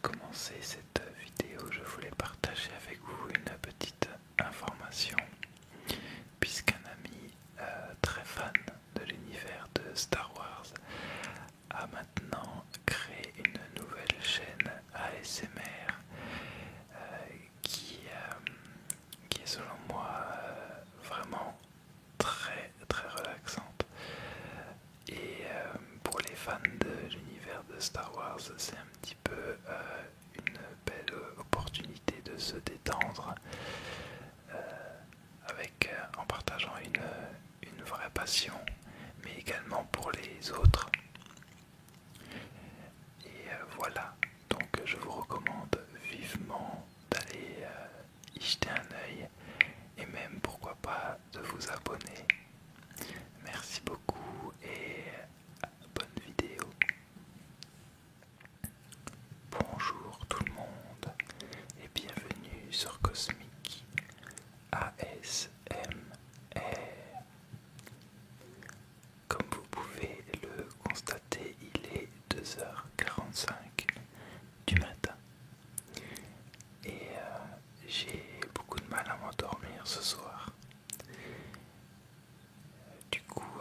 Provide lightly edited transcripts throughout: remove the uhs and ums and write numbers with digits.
commencer cette vidéo, je voulais partager avec vous une petite information, puisqu'un ami très fan de l'univers de Star Wars a maintenant créé une nouvelle chaîne ASMR qui est selon moi vraiment très très relaxante. Et pour les fans de l'univers de Star Wars, c'est un petit peu une belle opportunité de se détendre en partageant une vraie passion, mais également pour les autres. Et voilà, donc je vous recommande vivement d'aller y jeter un œil et même pourquoi pas de vous abonner. Merci beaucoup et bonne vidéo. Bonjour tout le monde et bienvenue sur Cosmic ASMR. Comme vous pouvez le constater, il est 2h45 du matin et j'ai beaucoup de mal à m'endormir ce soir. Du coup,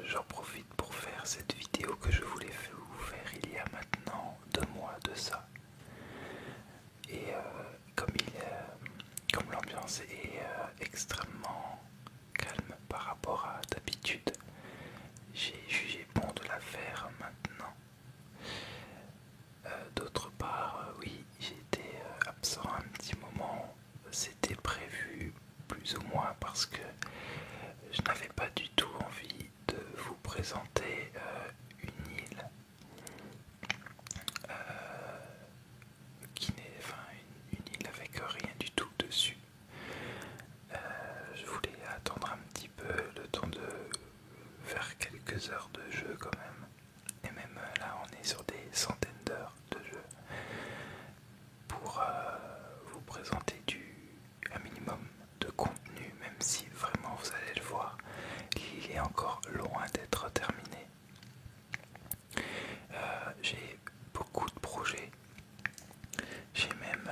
j'en profite pour faire cette vidéo que je voulais vous faire il y a maintenant 2 mois de ça. Et comme l'ambiance est extrêmement calme par rapport à d'habitude, j'ai jugé bon de la faire maintenant. D'autre part, oui, j'étais absent un petit moment. C'était prévu plus ou moins parce que je n'avais pas du tout envie de vous présenter une île qui n'est, enfin, une île avec rien du tout dessus. Je voulais attendre un petit peu le temps de faire quelques heures de jeu quand même. Et même là, on est sur des centaines d'heures de jeu pour vous présenter un minimum de contenu, même si vraiment vous allez le voir, il est encore loin d'être terminé. J'ai beaucoup de projets. J'ai même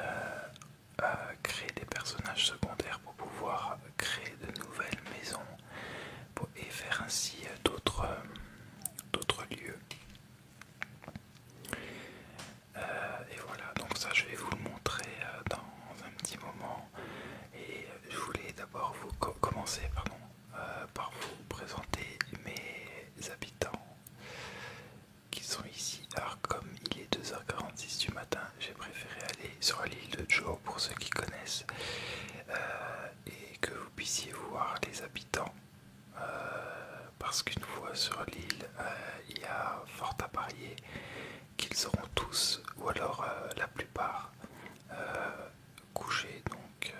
créé des personnages secondaires pour pouvoir créer de nouvelles maisons et faire ainsi d'autres lieux. Et voilà, donc ça je vais vous le montrer dans un petit moment. Et je voulais d'abord commencer par vous présenter mes habitants qui sont ici. Alors comme il est 2h46 du matin, j'ai préféré aller sur l'île de Joe pour ceux qui connaissent et que vous puissiez voir les habitants. Parce qu'une fois sur l'île, il y a fort à parier qu'ils seront tous, ou alors la plupart, couchés, donc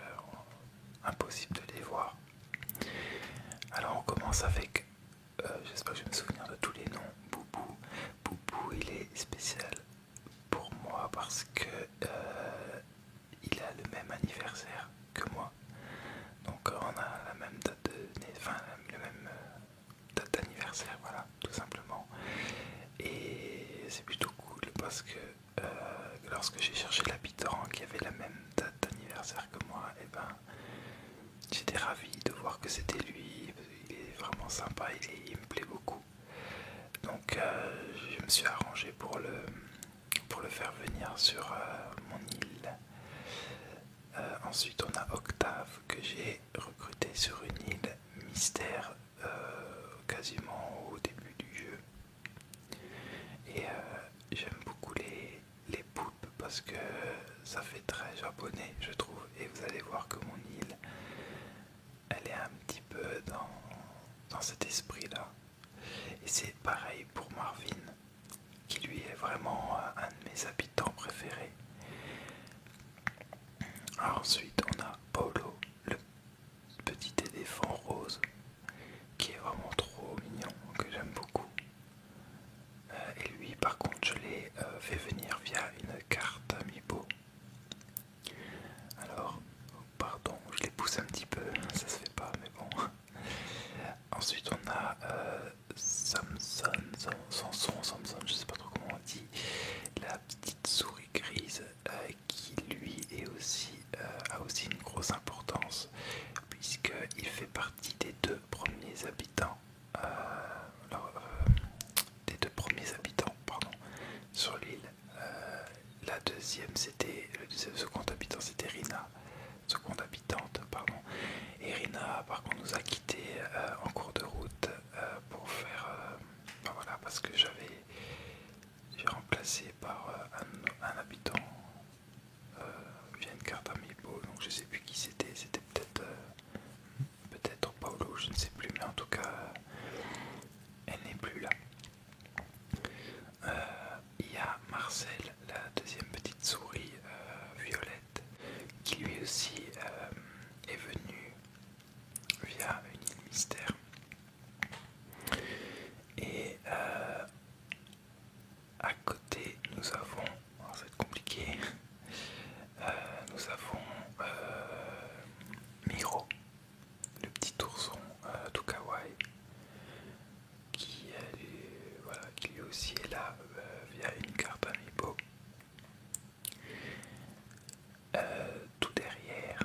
impossible de les voir. Alors on commence avec, j'espère que je vais me souvenir de tous les noms, Boubou. Boubou, il est spécial pour moi parce que il a le même anniversaire que moi. Donc on a la même date le même date d'anniversaire, voilà, tout simplement. Et c'est plutôt cool parce que lorsque j'ai cherché l'habitant qui avait la même date d'anniversaire que moi, et ben j'étais ravi de voir que c'était lui. Il est vraiment sympa, il me plaît beaucoup. Donc je me suis arrangé pour le faire venir sur mon île. Ensuite on a Octave que j'ai recruté sur une île mystère quasiment au début du jeu. Et j'aime beaucoup les poulpes parce que ça fait très japonais je trouve. Et vous allez voir que mon île, elle est un petit peu dans cet esprit là. Et c'est pareil pour Marvin, qui lui est vraiment un de mes habitants préférés. Ensuite on a Paolo, le petit éléphant rose, qui est vraiment trop mignon, que j'aime beaucoup. Et lui par contre je l'ai fait venir via une carte Amiibo. Alors pardon, je les pousse un petit peu, ça se fait pas mais bon. Ensuite on a Samson, je sais pas trop comment on dit, la petite souris grise deuxième, c'était le second habitant, c'était Rina, seconde habitante, pardon. Et Rina, par contre, nous a quittés en cours de route pour faire, ben voilà, parce que j'ai remplacé par un habitant via une carte amiibo, donc je sais plus qui c'était, c'était peut-être Paolo, je ne sais plus, mais en tout cas, elle n'est plus là. Il y a Marcel, la deuxième petite souris violette, qui lui aussi est venu via une île mystère. Et à côté, nous avons, alors ça va être compliqué, nous avons Miro, le petit ourson tout kawaii, voilà, qui lui aussi est là via une carte amiibo. Tout derrière,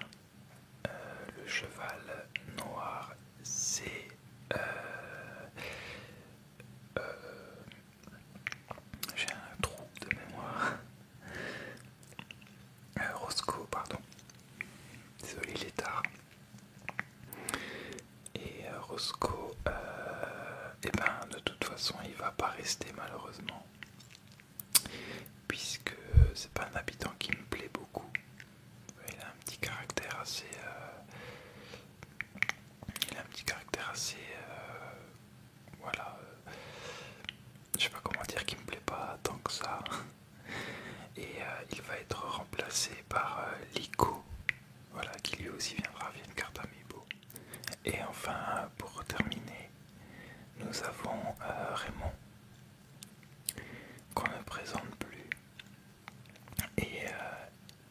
le cheval noir, c'est j'ai un trou de mémoire. Roscoe, pardon. Désolé, il est tard. Et Roscoe, et ben de toute façon, il va pas rester malheureusement, puisque c'est pas un habitant qui me plaît beaucoup. Il a un petit caractère assez. Voilà. Je sais pas comment dire qu'il me plaît pas tant que ça. Et il va être remplacé par Lico, voilà, qui lui aussi viendra via une carte amiibo. Et enfin, pour terminer, nous avons Raymond, qu'on ne présente plus. Et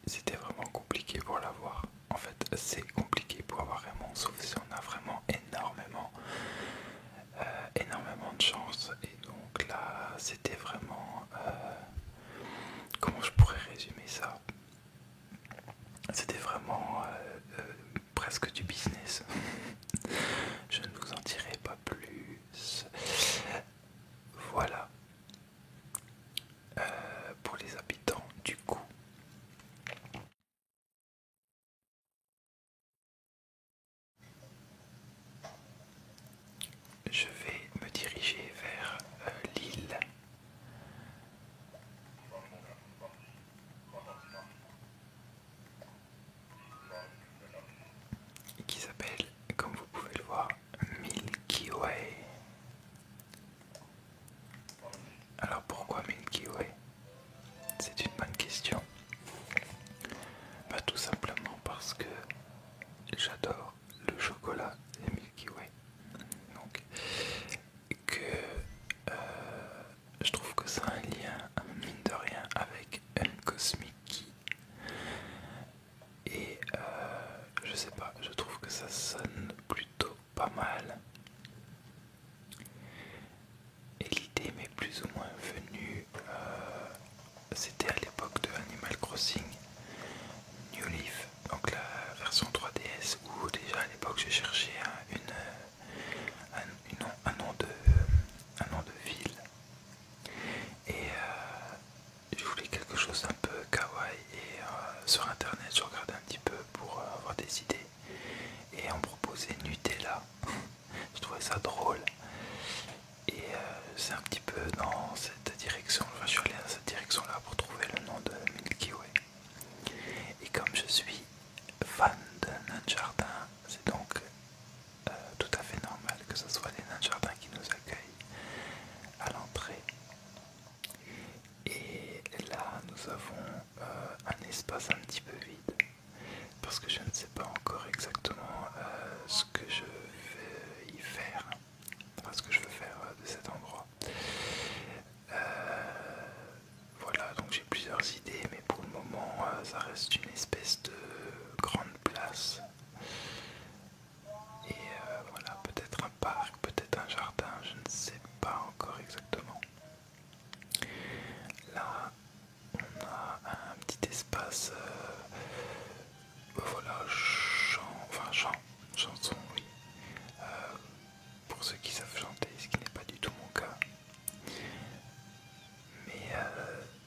c'était vraiment compliqué pour l'avoir. En fait, c'est compliqué pour avoir Raymond, sauf si on a vraiment énormément de chance. Et donc là, c'était vraiment... comment je pourrais résumer ça? C'était vraiment presque du business. Je ne vous en dirai pas plus. Voilà pour les habitants du coup. Je vais me diriger vers l'île. Qui s'appelle, comme vous pouvez le voir, Milky Way. Alors pourquoi Milky Way? C'est une bonne question. Bah, tout simplement parce que j'adore le chocolat et Milky Way. Donc que je trouve que ça a un lien, mine de rien, avec un Cosmic. Et je sais pas, je trouve que ça sonne plutôt pas mal. Et l'idée m'est plus ou moins venue, c'était à l'époque de Animal Crossing New Leaf, donc la version 3DS, où déjà à l'époque j'ai cherché un nom de ville. Et je voulais quelque chose d'un peu kawaii. Et sur internet, je regardais un petit peu pour avoir des idées. Et on proposait Nutella. Je trouvais ça drôle. Et c'est un petit peu dans cette direction. Enfin, je suis allé dans cette direction-là pour trouver le nom de Milky Way. Et comme je suis fan de nains de jardin, c'est donc tout à fait normal que ce soit les nains de jardin qui nous accueillent à l'entrée. Et là, nous avons un espace un petit peu vide, parce que je ne sais pas encore exactement ce que je vais y faire, enfin ce que je veux faire de cet endroit. Voilà, donc j'ai plusieurs idées, mais pour le moment, ça reste une espèce de grande place. Et voilà, peut-être un parc, peut-être un jardin, je ne sais pas encore exactement. Là, on a un petit espace, voilà, chanson, oui, pour ceux qui savent chanter, ce qui n'est pas du tout mon cas. Mais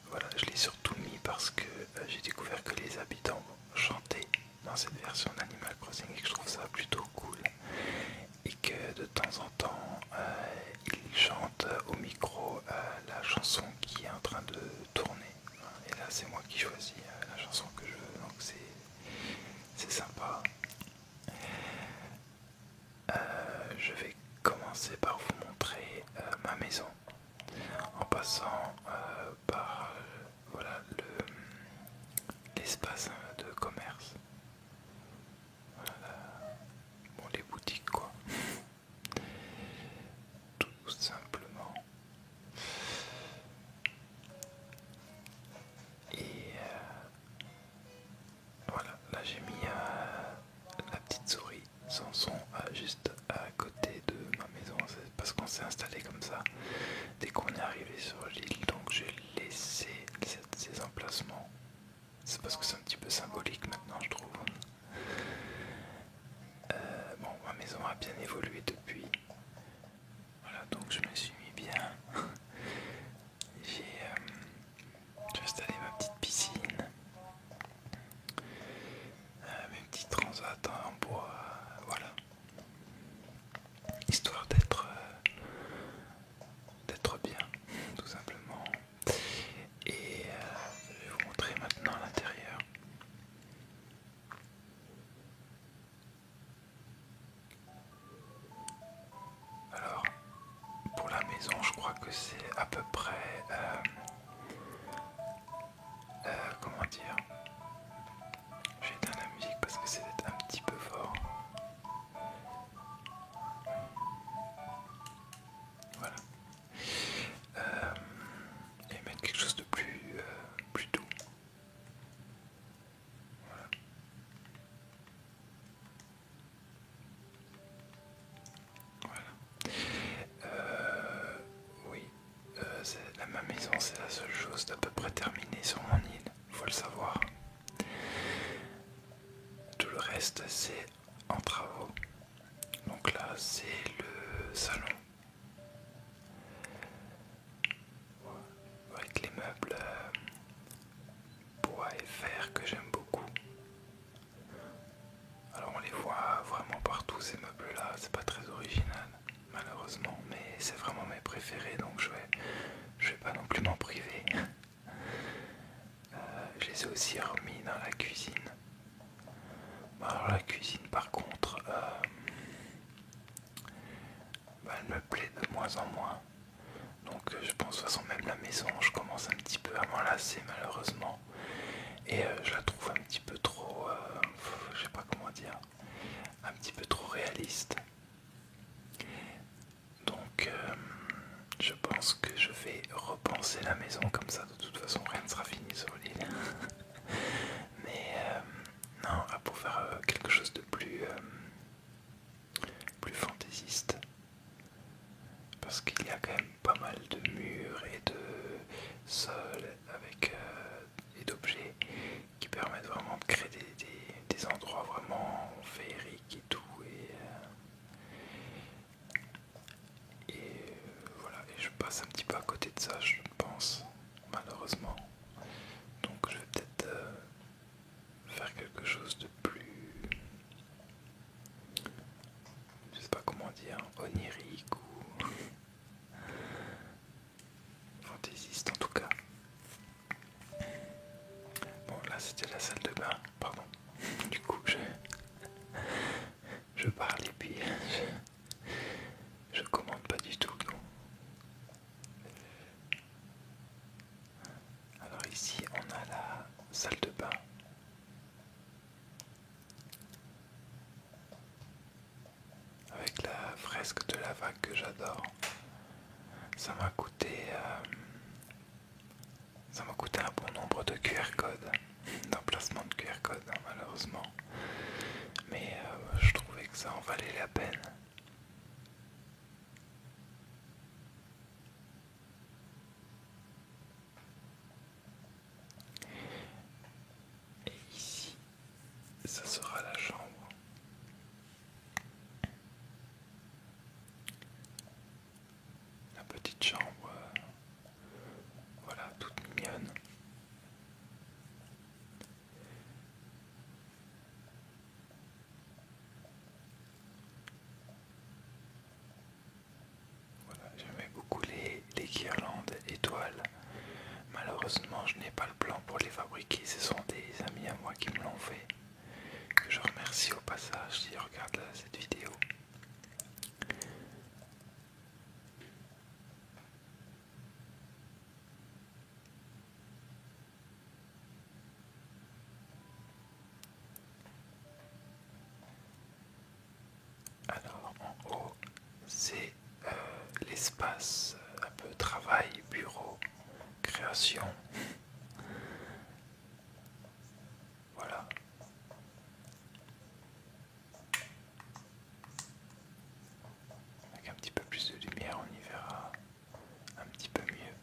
voilà, je l'ai surtout mis parce que j'ai découvert que les habitants chantaient dans cette version d'Animal Crossing et que je trouve ça plutôt cool. Et que de temps en temps, ils chantent au micro la chanson qui est en train de tourner. Et là, c'est moi qui choisis la chanson que je veux, donc c'est sympa. Je vais commencer par vous montrer ma maison en passant par voilà, l'espace de commerce. Voilà, bon, les boutiques quoi, tout simplement. Et voilà, là j'ai mis la petite souris sans son juste à côté de ma maison. C'est parce qu'on s'est installé comme ça dès qu'on est arrivé sur l'île, donc j'ai laissé ces emplacements. C'est parce que c'est un petit peu symbolique maintenant, je trouve. Bon, ma maison a bien évolué depuis. Voilà, donc je me suis mis bien. J'ai installé ma petite piscine, mes petits transats en bois, voilà. Histoire d'être bien, tout simplement. Et je vais vous montrer maintenant l'intérieur. Alors, pour la maison, je crois que c'est à peu près, comment dire, j'ai éteint la musique parce que c'est un petit peu fort. Voilà. Et mettre quelque chose de plus doux. Voilà. Voilà. Oui, ma maison, c'est la seule chose d'à peu près terminée sur mon île, il faut le savoir. Tout le reste, c'est en travaux. Donc là, c'est le salon. Avec les meubles bois et fer que j'aime beaucoup. Alors on les voit vraiment partout ces meubles là, c'est pas très original malheureusement, mais c'est vraiment mes préférés donc je vais pas non plus m'en priver. Je les ai aussi remis dans la cuisine. Bon, alors la cuisine par contre, elle me plaît de moins en moins. Donc je pense de toute façon même la maison, je commence un petit peu à m'en lasser malheureusement. Et je la trouve un petit peu trop, je sais pas comment dire, un petit peu trop réaliste. Donc je pense que je vais repenser la maison comme ça, de toute façon rien ne sera fini sur l'île. Mais non, pour faire quelque chose de plus fantaisiste. Parce qu'il y a quand même pas mal de murs et de sols avec et d'objets qui permettent vraiment de créer des endroits vraiment féeriques et tout. Et voilà, et je passe un petit peu à côté de ça, je pense, malheureusement. Donc je vais peut-être faire quelque chose de plus, je sais pas comment dire, onirique ou fantaisiste en tout cas. Bon, là c'était la salle de bain, pardon. Du coup, je parle et puis je commande pas du tout. Non. Alors ici, on a la salle de bain. Avec la fresque de la vague que j'adore. Ça m'a coûté un bon nombre de QR codes, d'emplacements de QR codes malheureusement. Mais je trouvais que ça en valait la peine. Et ici, ça sera la chambre. La petite chambre, voilà, toute mignonne. malheureusement je n'ai pas le plan pour les fabriquer, ce sont des amis à moi qui me l'ont fait, que je remercie au passage s'ils regardent cette vidéo. Alors en haut c'est l'espace un peu travail, bureau, création. Voilà. Avec un petit peu plus de lumière on y verra un petit peu mieux.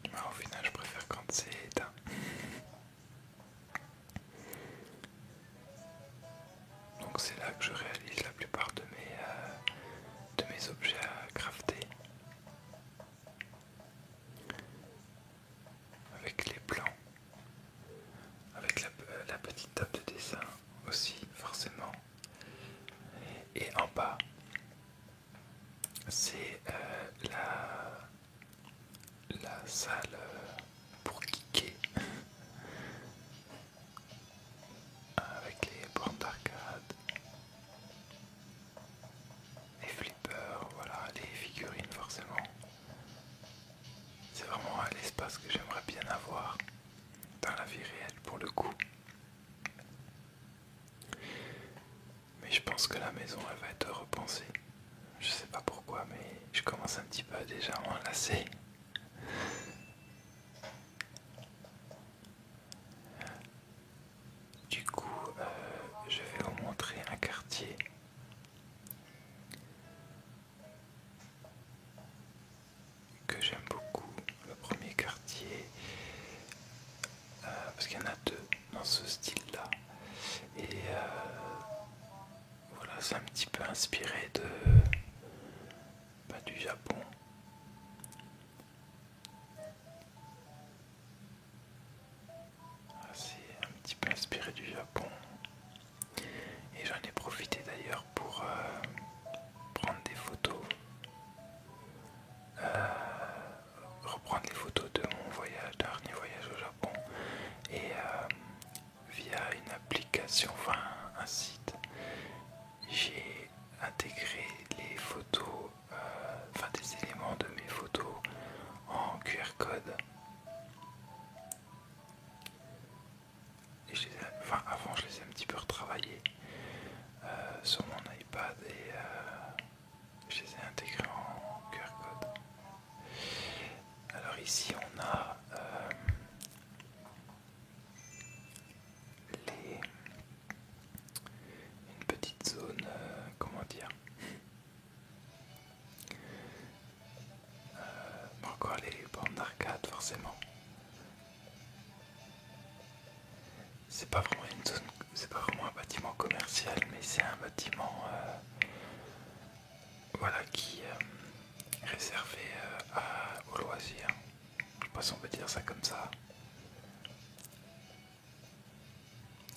Mais au final je préfère quand c'est éteint. Donc c'est là que je réalise la plupart de mes objets à crafter. Avec les plans, avec la petite table de dessin aussi forcément. Et en bas c'est la salle pour geeker avec les bornes d'arcade, les flippers, voilà, les figurines forcément. C'est vraiment l'espace que j'aimerais bien avoir dans la vie réelle pour le coup. Mais je pense que la maison elle va être repensée. Je sais pas pourquoi mais je commence un petit peu à déjà m'en lasser. Du coup je vais vous montrer un quartier que j'aime beaucoup. Le premier quartier, parce qu'il y en a deux dans ce style là. Et voilà, c'est un petit peu inspiré du Japon. C'est un petit peu inspiré du Japon. Et j'en ai profité d'ailleurs pour prendre des photos, reprendre les photos de mon dernier voyage au Japon. Et via une application, enfin un site, j'ai intégré les photos, enfin des éléments de mes photos en QR code. Et avant je les ai un petit peu retravaillés sur mon iPad et je les ai intégrés en QR code. Alors ici on a une petite zone, comment dire, encore les bornes d'arcade forcément. C'est pas vraiment une zone, c'est pas vraiment un bâtiment commercial, mais c'est un bâtiment voilà, qui est réservé aux loisirs. Je sais pas si on peut dire ça comme ça.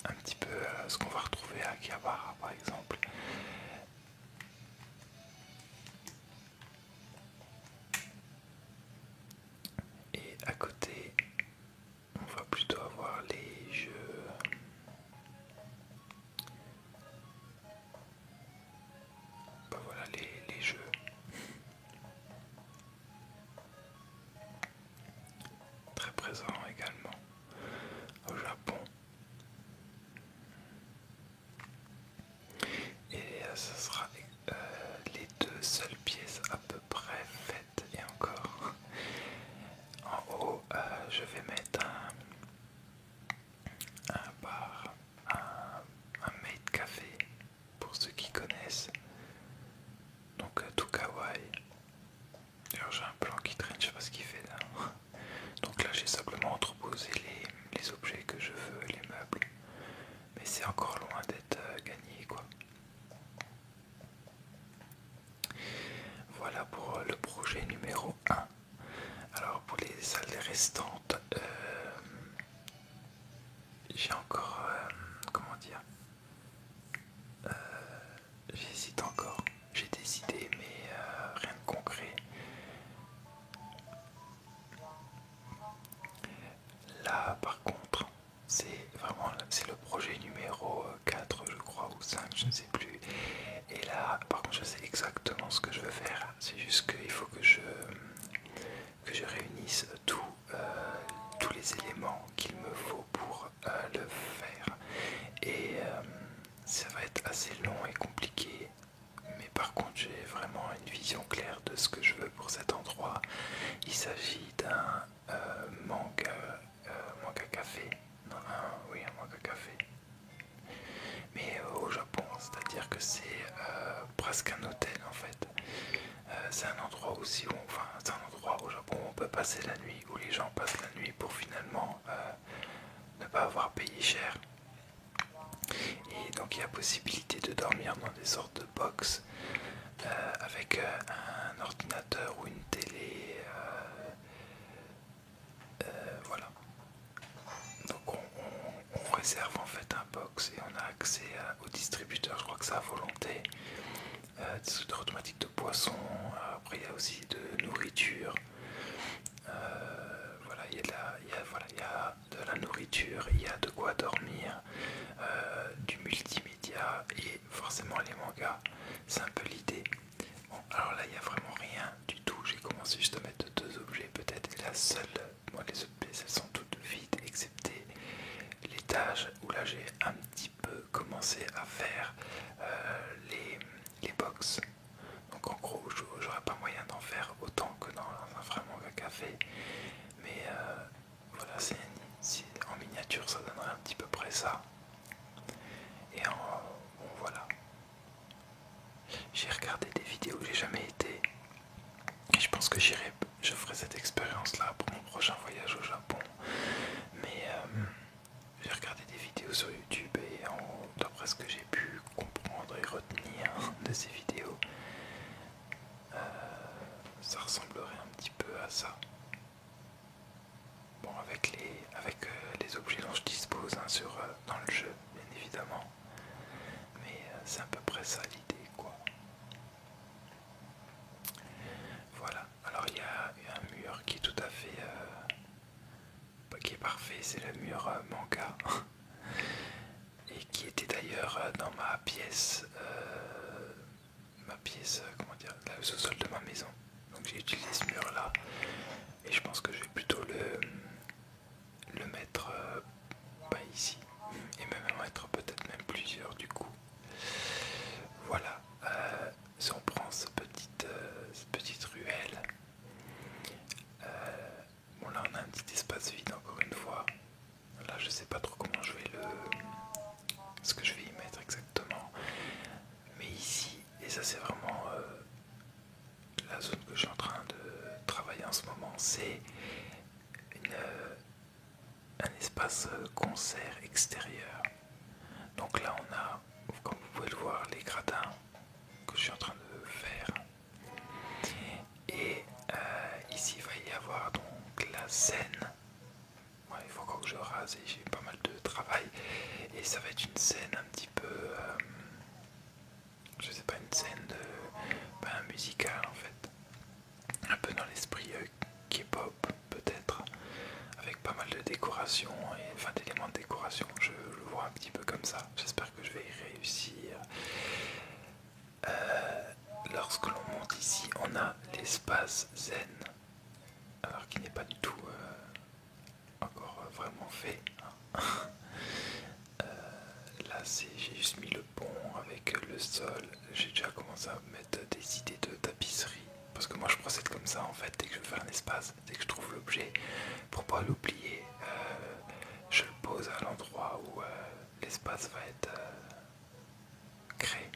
Un petit peu ce qu'on va retrouver à Akihabara par exemple. Et à côté, on va plutôt avoir les jeux. Bah voilà les jeux. Très présents également au Japon. Et ça sera les deux seules pièces à peu près faites et encore. En haut, je vais mettre un bar, un maid café pour ceux qui connaissent. Donc tout kawaii. D'ailleurs j'ai un plan qui traîne, je sais pas ce qu'il fait là. Donc là j'ai simplement entreposé les objets que je veux, les meubles. Mais c'est encore loin d'être gagné quoi. Voilà pour le projet numéro 1. Alors pour les salles restantes, j'ai encore, comment dire, j'hésite encore. J'ai des sais exactement ce que je veux faire. C'est juste qu'il faut que je réunisse tous les éléments qu'il me faut pour le faire. Et ça va être assez long et compliqué. Mais par contre, j'ai vraiment une vision claire de ce que je veux pour cet endroit. Il s'agit d'un manga café. Non, oui, un manga café. Mais au Japon, c'est-à-dire que c'est presque un hôtel en fait. C'est un endroit aussi enfin, c'est un endroit au Japon où on peut passer la nuit, où les gens passent la nuit pour finalement ne pas avoir payé cher. Et donc il y a possibilité de dormir dans des sortes de box avec un ordinateur ou une télé. Voilà. Donc on réserve en fait un box et on a accès au distributeur, je crois que c'est à volonté. Distributeur automatique de poissons, après il y a aussi de nourriture. Voilà, il y a de la nourriture, il y a de quoi dormir, du multimédia et forcément les mangas. C'est un peu l'idée. Bon, alors là, il n'y a vraiment rien du tout. J'ai commencé juste à mettre deux objets peut-être. Et la seule, moi les autres pièces elles sont toutes vides excepté l'étage où là j'ai un petit peu commencé à faire les box. Donc en gros, j'aurais pas moyen d'en faire autant que dans un vrai manga café. Mais voilà, en miniature, ça donnerait un petit peu près ça. Et bon, voilà. J'ai regardé des vidéos, j'ai jamais été. Et je pense que je ferai cette expérience-là pour mon prochain voyage au Japon. Mais j'ai regardé des vidéos sur YouTube et d'après ce que j'ai pu comprendre et retenir de ces vidéos, ça ressemblerait un petit peu à ça. Bon, avec les objets dont je dispose hein, dans le jeu, bien évidemment. Mais c'est à peu près ça l'idée, quoi. Voilà. Alors il y a un mur qui est tout à fait, qui est parfait, c'est le mur manga. Et qui était d'ailleurs dans ma pièce, comment dire, là, le sous-sol de ma maison. Donc j'ai utilisé ce mur là et je pense que je vais plutôt le mettre pas ici et même en mettre peut-être même plusieurs du coup. Voilà, si on prend cette petite ruelle, bon là on a un petit espace vide encore une fois. Là je sais pas trop comment je vais ce que je vais y mettre exactement. Mais ici, et ça c'est vraiment la zone que je suis en train de travailler en ce moment, c'est un espace concert extérieur. Donc là on a, comme vous pouvez le voir, les gradins que je suis en train de faire. Et ici il va y avoir donc la scène. Ouais, il faut encore que je rase et j'ai pas mal de travail. Et ça va être une scène un petit peu, je sais pas, une scène musicale en fait. Un peu dans l'esprit K-pop peut-être, avec pas mal de décoration, enfin d'éléments de décoration, je le vois un petit peu comme ça, j'espère que je vais y réussir. Lorsque l'on monte ici, on a l'espace zen, alors qui n'est pas du tout encore vraiment fait. Hein. Là j'ai juste mis le pont avec le sol, j'ai déjà commencé à mettre des idées de tapisserie. Parce que moi je procède comme ça en fait, dès que je veux faire un espace, dès que je trouve l'objet, pour pas l'oublier, je le pose à l'endroit où l'espace va être créé.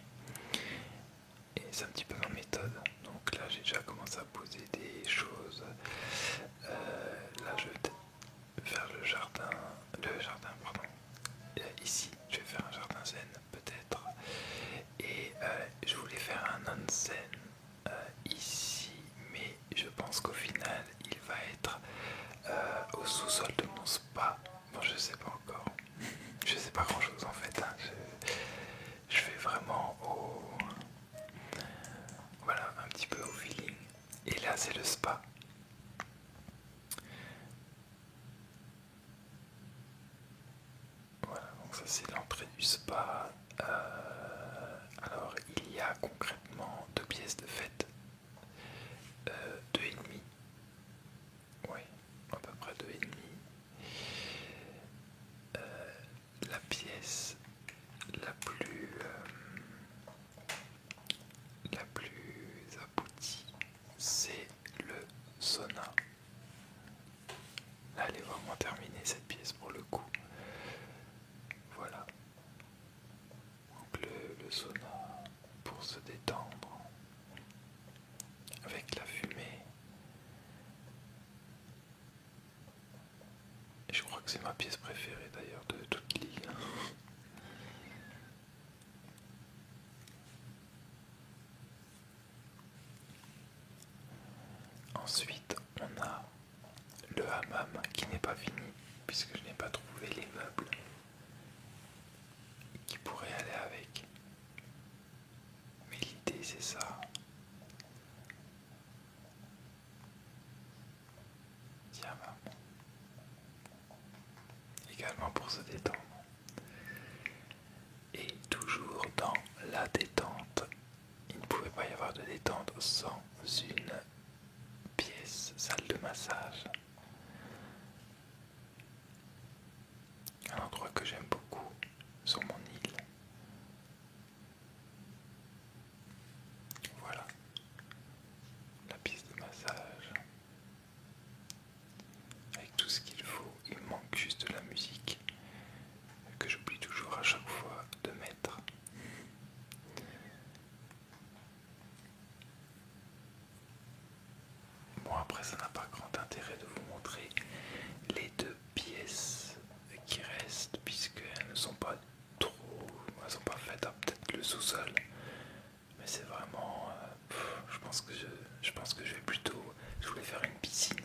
Et c'est un petit peu ma méthode. Donc là j'ai déjà commencé à poser des choses. Là je vais peut-être faire le jardin pardon. Ici je vais faire un jardin zen peut-être. Et je voulais faire un onsen ici, mais je pense qu'au final il va être au sous-sol de mon spa. Bon, je sais pas encore. Je sais pas grand chose en fait. Hein. Je fais vraiment voilà, un petit peu au feeling. Et là c'est le spa. Voilà, donc ça c'est l'entrée du spa. Alors il y a concrètement que c'est ma pièce préférée d'ailleurs de toute l'île. Ensuite, on a le hammam qui n'est pas fini puisque je n'ai pas trouvé les meubles qui pourraient aller avec. Mais l'idée c'est ça. Tiens, maman. Également pour se détendre. Et toujours dans la détente, il ne pouvait pas y avoir de détente sans une pièce, salle de massage. Un endroit que j'aime beaucoup sur mon île. Voilà, la pièce de massage. Avec tout ce qu'il faut, il me manque juste de la musique que j'oublie toujours à chaque fois de mettre. Bon, après ça n'a pas grand intérêt de vous montrer les deux pièces qui restent puisqu'elles ne sont pas trop, elles sont pas faites à peut-être le sous-sol, mais c'est vraiment je pense que je vais plutôt, je voulais faire une piscine,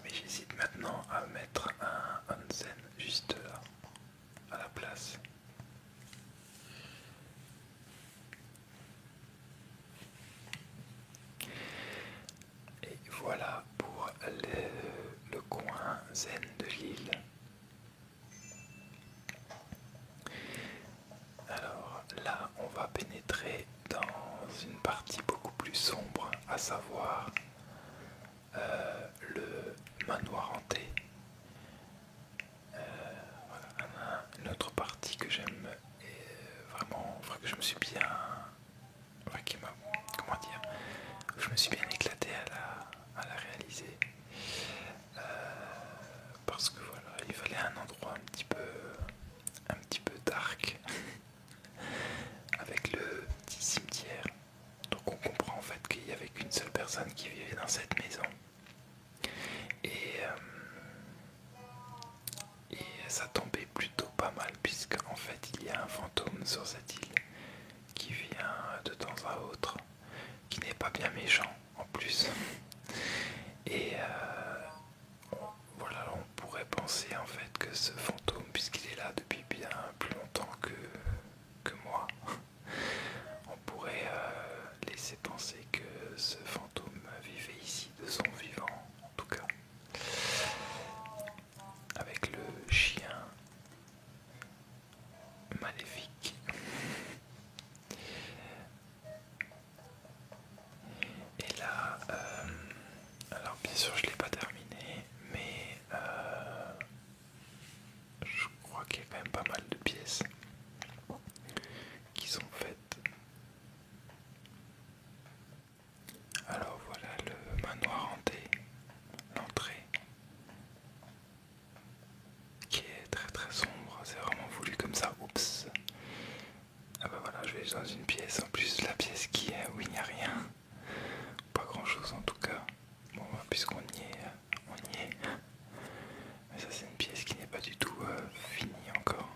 mais j'hésite maintenant à mettre un onsen juste là à la place. Et voilà pour le coin zen de l'île. Alors là, on va pénétrer dans une partie beaucoup plus sombre, à savoir le manoir hanté. Voilà, une autre partie que j'aime et vraiment, enfin, que je me suis bien, enfin, comment dire, je me suis bien éclaté à la réaliser. Parce que voilà, il fallait un endroit un petit peu dark avec le petit cimetière. Donc on comprend en fait qu'il n'y avait qu'une seule personne qui vivait dans cette maison. Et, et ça tombait plutôt pas mal puisque en fait il y a un fantôme sur cette île qui vient de temps à autre, qui n'est pas bien méchant en plus. Et voilà, on pourrait penser en fait que ce fantôme, puisqu'il est là depuis bien plus longtemps que moi, on pourrait laisser penser que ce fantôme vivait ici de son vivant, en tout cas, avec le chien maléfique. Et là, alors bien sûr je ne l'ai pas terminé, mais je crois qu'il y a quand même pas mal de pièces qui sont faites. Alors voilà le manoir hanté, l'entrée, qui est très très sombre, c'est vraiment voulu comme ça, oups. Ah bah voilà, je vais dans une pièce, en plus la pièce où il n'y a rien, pas grand chose en tout cas. Bon bah, puisqu'on y est, on y est. Mais ça c'est une pièce qui n'est pas du tout finie encore.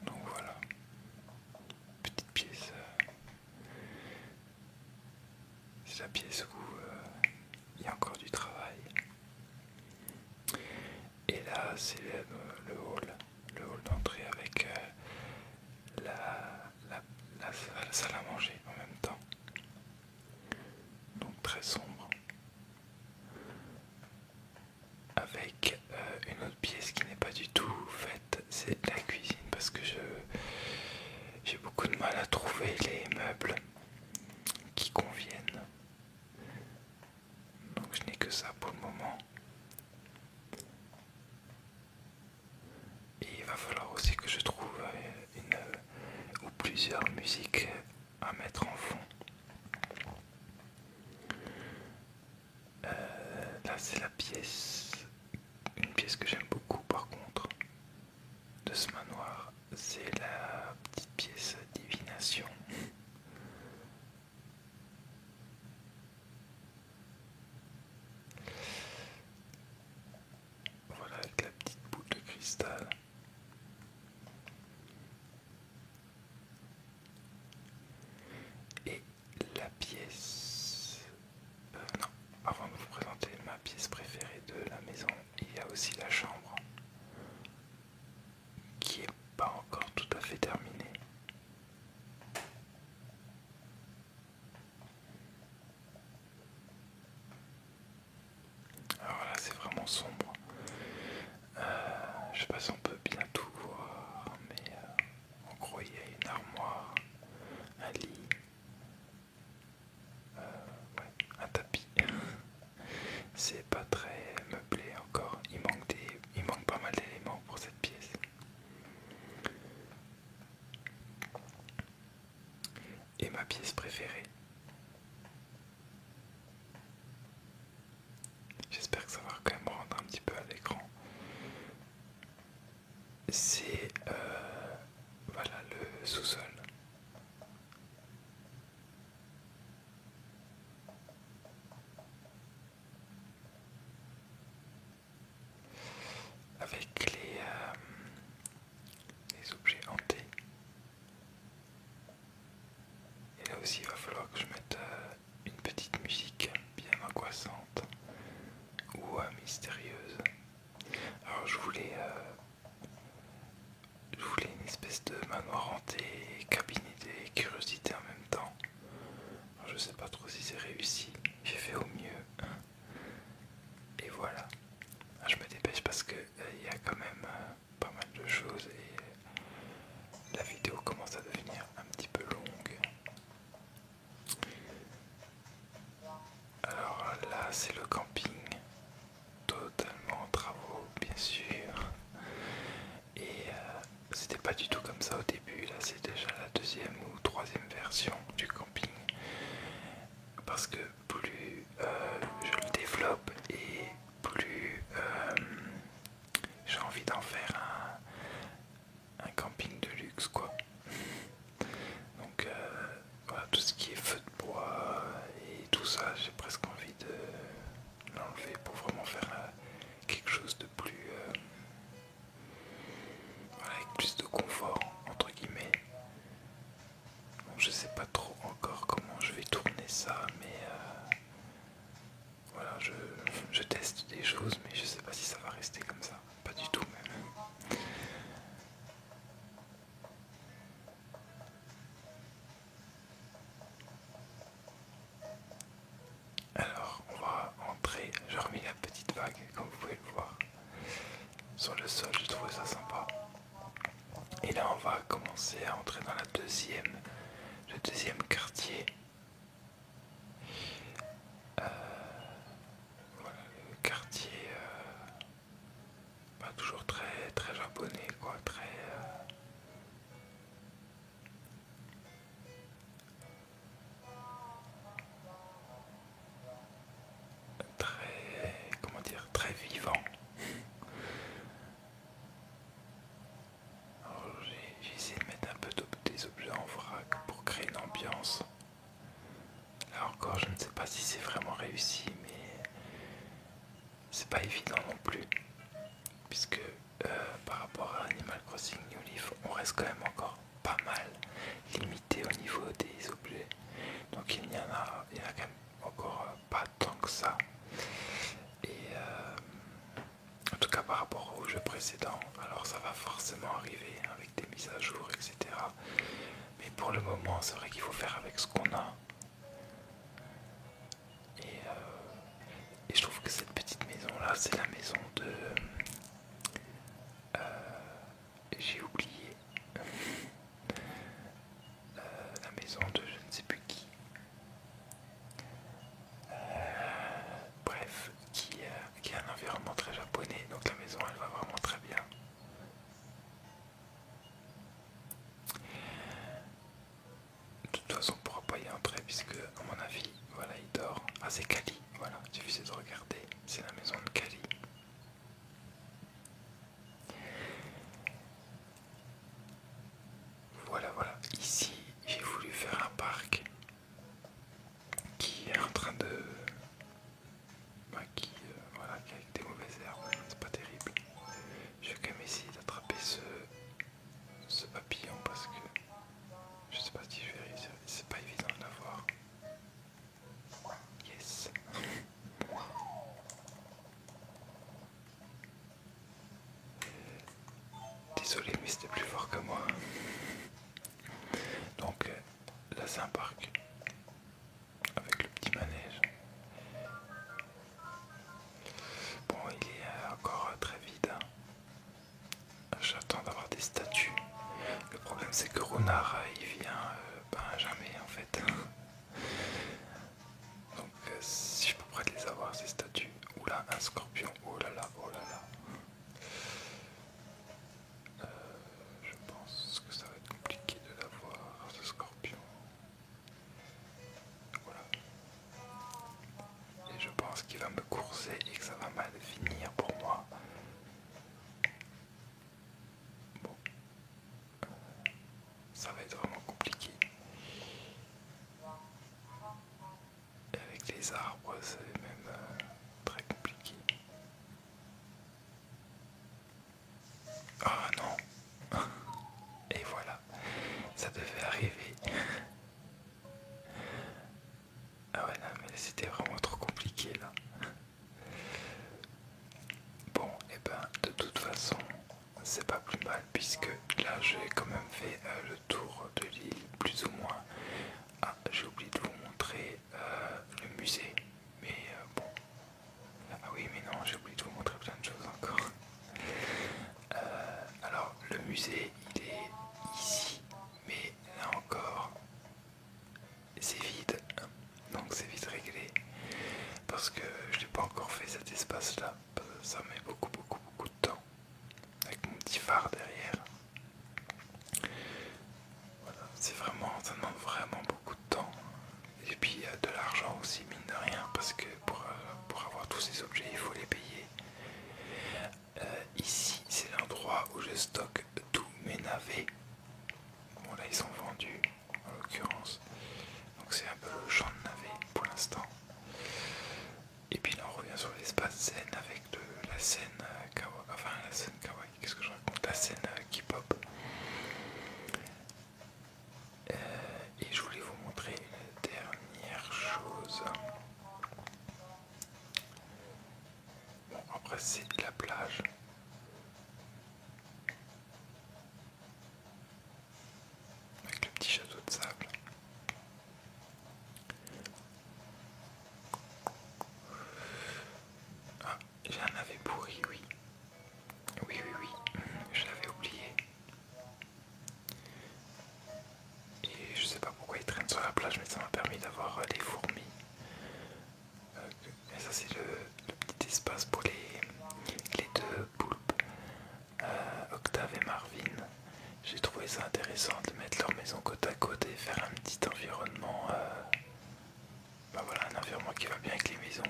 Donc voilà, petite pièce. C'est la pièce où il y a encore du travail. Et là c'est le hall d'entrée avec la salle à manger en même temps. Donc très sombre. Avec une autre pièce qui n'est pas du tout faite, c'est la cuisine parce que j'ai beaucoup de mal à trouver les meubles qui conviennent. Donc je n'ai que ça pour le moment. Et il va falloir aussi que je trouve une ou plusieurs musiques à mettre en fond. Là c'est la pièce, une pièce que j'aime beaucoup par contre de ce manoir, c'est la petite pièce divination. sais pas si on peut bien tout voir, mais en gros il y a une armoire, un lit, ouais, un tapis. C'est pas très meublé encore, il manque pas mal d'éléments pour cette pièce. Et ma pièce préférée, j'espère que ça va quand même rendre un petit peu à l'écran, c'est voilà le sous-sol. Avec les objets hantés. Et là aussi il va falloir que je mette une petite musique bien angoissante ou mystérieuse. Alors je voulais une espèce de manoir hanté, cabinet des curiosités en même temps. Alors, je sais pas trop si c'est réussi, j'ai fait au mieux. Et voilà. Je me dépêche parce que il y a quand même pas mal de choses et la vidéo commence à devenir un petit peu longue. Alors là c'est le camping, totalement en travaux bien sûr. Et c'était pas du tout comme ça au début, là c'est déjà la deuxième ou troisième version du camping. Parce que plus je le développe et plus j'ai envie d'en faire un camping de luxe quoi. Donc voilà, tout ce qui est feu de bois et tout ça, j'ai presque envie de l'enlever pour vraiment faire quelque chose de plus voilà, avec plus de confort entre guillemets. Donc je sais pas trop encore comment je vais tourner ça, mais voilà, je teste des choses, mais je sais pas si ça va rester comme ça, pas du tout même. Alors on va entrer, j'ai remis la petite vague comme vous pouvez le voir sur le sol, j'ai trouvé ça sympa. Et là on va commencer à entrer dans le deuxième quartier. Voilà, le quartier toujours très très japonais quoi, très comment dire, très vivant. Alors j'ai essayé de mettre un peu des objets en vrac pour créer une ambiance. Là encore, je ne sais pas si c'est vraiment réussi, mais c'est pas évident non plus, puisque par rapport à Animal Crossing New Leaf, on reste quand même encore pas mal limité au niveau des objets. Donc il y en a quand même encore pas tant que ça. Et en tout cas par rapport au jeu précédent, alors ça va forcément arriver avec des mises à jour, etc. Mais pour le moment, c'est vrai qu'il faut faire avec ce qu'on a. Et je trouve que cette petite maison là, c'est la maison de... j'ai oublié. La maison de je ne sais plus qui. Bref, qui a un environnement très japonais. Donc la maison, elle va vraiment très bien. De toute façon, on ne pourra pas y entrer puisque, à mon avis, voilà, il dort. Ah, c'est Kali. Voilà, j'ai vu de regarder. C'est la maison de Kali. Voilà, voilà. Ici, j'ai voulu faire un parc qui est en train de... voilà, qui est avec des mauvaises herbes. C'est pas terrible. Je vais quand même essayer d'attraper ce papillon parce que je sais pas si je vais réussir. C'est pas évident de l'avoir. Yes. Désolé, mais c'était plus fort que moi. Donc là, c'est un parc avec le petit manège. Bon, il est encore très vide, hein. problème c'est que Runara il vient jamais en fait. Donc si je peux pas les avoir ces statues. Oula, un scorpion, oh là là, oh là là. Je pense que ça va être compliqué de l'avoir, ce scorpion. Voilà. Et je pense qu'il va me courser et que ça va mal finir pour moi. Bon, ça va être vraiment compliqué. Et avec les arbres, c'est même très compliqué. Ah non. Et voilà, ça devait arriver. Ah ouais, non, mais c'était vraiment trop compliqué là. Bon, et ben, de toute façon, c'est pas plus mal puisque là j'ai quand même fait le tour de l'île, plus ou moins. Ah, j'ai oublié de vous montrer le musée, mais bon. Ah oui, mais non, j'ai oublié de vous montrer plein de choses encore. Alors, le musée, il est ici, mais là encore, c'est vide, donc c'est vite réglé parce que je n'ai pas encore fait cet espace-là. Ça met beaucoup de temps avec mon petit phare derrière. Voilà, c'est vraiment, ça demande vraiment beaucoup de temps. Et puis de l'argent aussi, mine de rien, parce que pour avoir tous ces objets, il faut les payer. Ici, c'est l'endroit où je stocke tous mes navets. Bon, là, ils sont vendus, en l'occurrence. Donc c'est un peu le champ de navets pour l'instant. Et puis là, on revient sur l'espace zen avec la scène kawaii. Enfin, la scène kawaii, qu'est-ce que je raconte? La scène K-pop. Et je voulais vous montrer une dernière chose. Bon, après, c'est la plage. Avec le petit château de sable. Ah, j'ai un navet pourri, oui. Oui, oui, oui. Je l'avais oublié. Et je sais pas pourquoi il traîne sur la plage, mais ça m'a permis d'avoir des fourmis. Et ça, c'est le petit espace pour les deux poulpes, Octave et Marvin. J'ai trouvé ça intéressant de mettre leur maison côte à côte et faire un petit environnement. Voilà, un environnement qui va bien avec les maisons.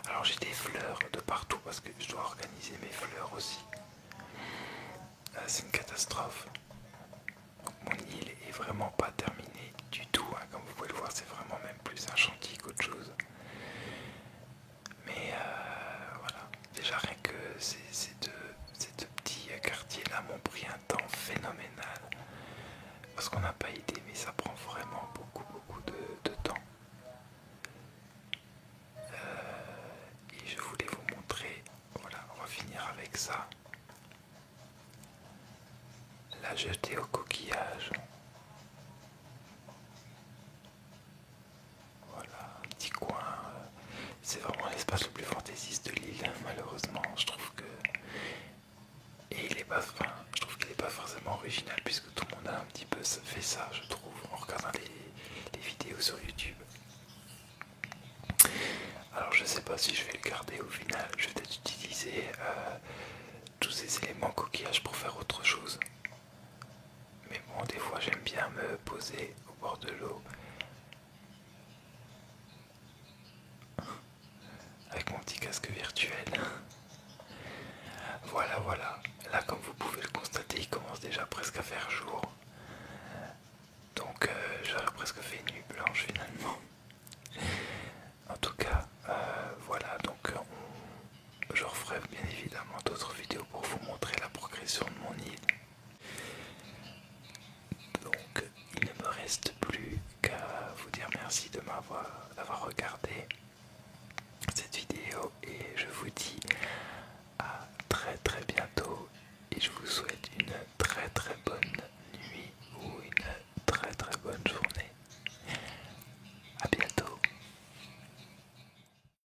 Alors j'ai des fleurs de partout parce que je dois organiser mes fleurs aussi. C'est une catastrophe. Donc mon île est vraiment pas terminée du tout, hein. Comme vous pouvez le voir, c'est vraiment même plus un chantier qu'autre chose. Mais voilà, déjà rien que ces deux petits quartiers-là m'ont pris un temps phénoménal. Parce qu'on n'a pas idée, mais ça prend vraiment beaucoup de temps. Et je voulais vous montrer, voilà, on va finir avec ça. La jetée au coquillage. Voilà, un petit coin. C'est vraiment l'espace le plus fantaisiste de l'île, malheureusement. Je trouve que. Et il est pas. Enfin, je trouve qu'il n'est pas forcément original, puisque tout le monde a un petit peu fait ça, je trouve, en regardant les vidéos sur YouTube. Alors, je sais pas si je vais le garder au final. Je vais peut-être utiliser tous ces éléments coquillage pour faire autre chose. Mais bon, des fois, j'aime bien me poser au bord de l'eau avec mon petit casque virtuel. Voilà, voilà. Là, comme vous pouvez le constater, il commence déjà presque à faire jour. Donc, j'aurais presque fait une nuit blanche finalement. En tout cas, voilà. Donc, je referai bien évidemment d'autres vidéos pour vous montrer la progression de mon île. Donc, il ne me reste plus qu'à vous dire merci d'avoir regardé.